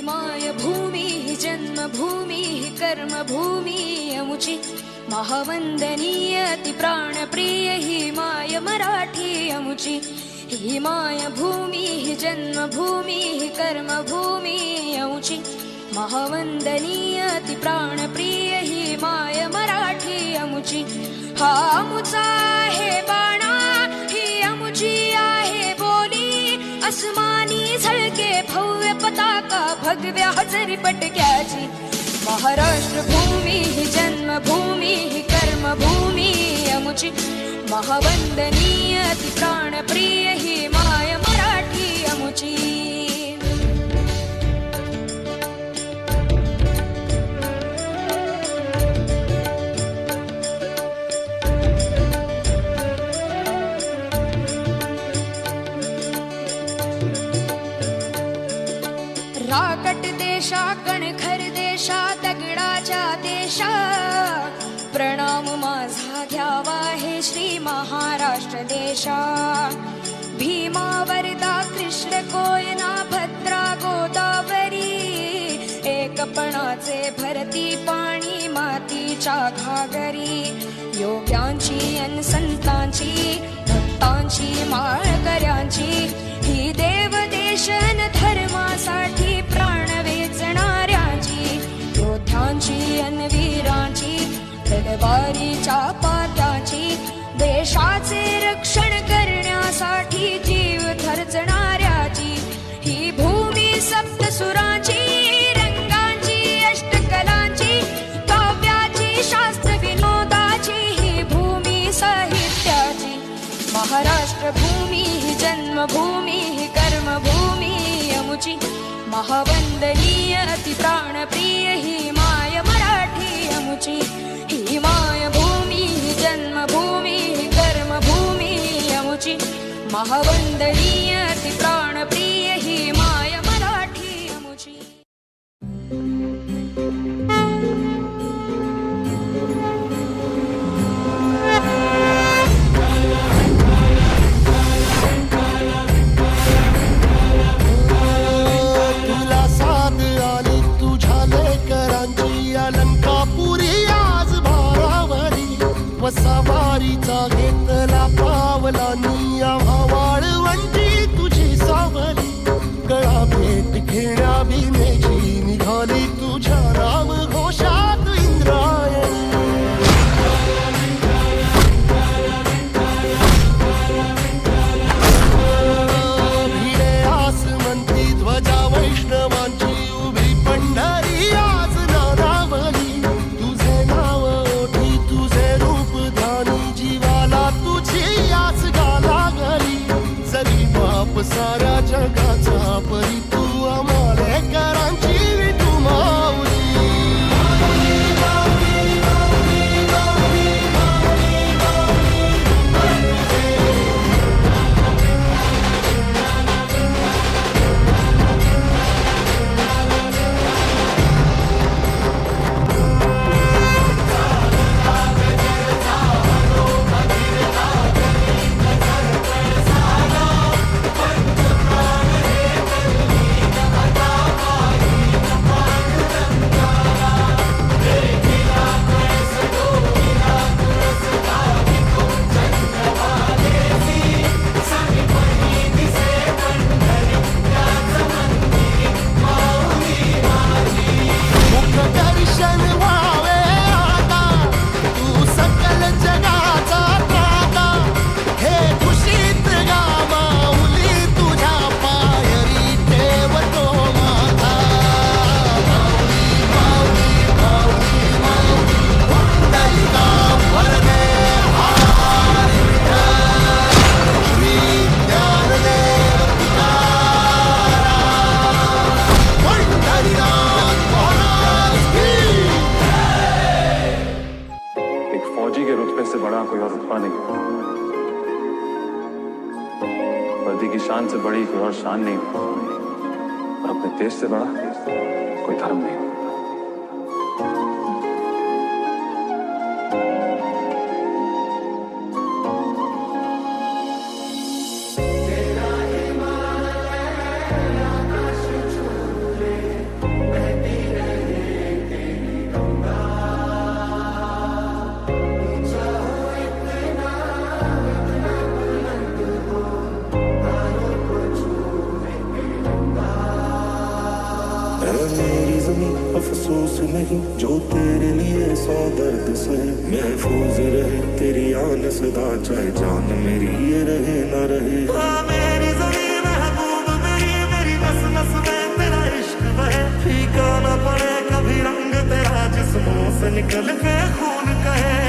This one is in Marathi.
माय भूमी ही जन्मभूमी ही कर्मभूमी अमुची महावंदनीय अति प्राणप्रिय ही माय मराठी अमुची ही माय भूमी ही जन्मभूमी ही कर्मभूमी अमुची महावंदनीय अति प्राणप्रिय ही माय मराठी अमुची हा अमुचा आहे बाणा ही अमुची आहे बोली अस्मानी झळके भव्य पताका भगव्या हजरी पटक्याची महाराष्ट्र भूमी ही जन्मभूमी ही कर्मभूमी अमुची महावंदनीय अति प्राणप्रिय ही माय मराठी अमुची राकट देशा कणखर देशा दगडाच्या देशा प्रणाम माझा घ्यावा हे श्री महाराष्ट्र देशा भीमा वरदा कृष्ण कोयना भद्रा गोदावरी एकपणाचे भरती पाणी मातीच्या घागरी योग्यांची अन संतांची भक्तांची माळकऱ्यांची ही देव देशन धर्मासाठी प्राण वेचणाऱ्यांची योद्ध्यांची अन वीरांची तलवारीच्या पात्याची देशाचे रक्षण करण्यासाठी जीव खर्चणाऱ्याची ही भूमी सप्तसुरांची रंगांची अष्टकलांची काव्याची शास्त्र विनोदाची ही भूमी साहित्याची महाराष्ट्र भूमी ही जन्मभूमी ही कर्मभूमी अमुची महावंदनीय अति प्राणप्रिय ही माय मराठी अमुची ही माय भूमी ही जन्मभूमी ही कर्मभूमी अमुची महावंदनीय अति प्राणप्रिय ही माय मराठी अमुची सवारीचा घेतला पावला निया वाळवंटी तुझी सावली गळा भेट घेण्या भीमेची निघाली तुझ्या राम घोषात इंद्रायणी भिडे आसमंती ध्वजा वैष्णवांची उभी पंढरी आज नारावली तुझे नाव ओठी तुझे रूप जीवाला तुझी आस गाला गली जरी बाप साऱ्या जगाचा परी तू आमालेकरांची तू माऊली से बड़ा कोई और रुतबा नहीं, वर्दी की शान से बड़ी कोई और शान नहीं, और अपने देश से बड़ा कोई धर्म नहीं। है मेरी ज़मीं अफसोस नहीं जो तेरे लिए 100 दर्द सहे महफूज रहे तेरी आन सदा चाहे जान मेरी ये रहे ना रहे मेरी ज़मीं महबूब मेरी नस नस में तेरा इश्क बहे फीका ना पड़े कभी रंग तेरा जिस्मों से निकल के खून कहे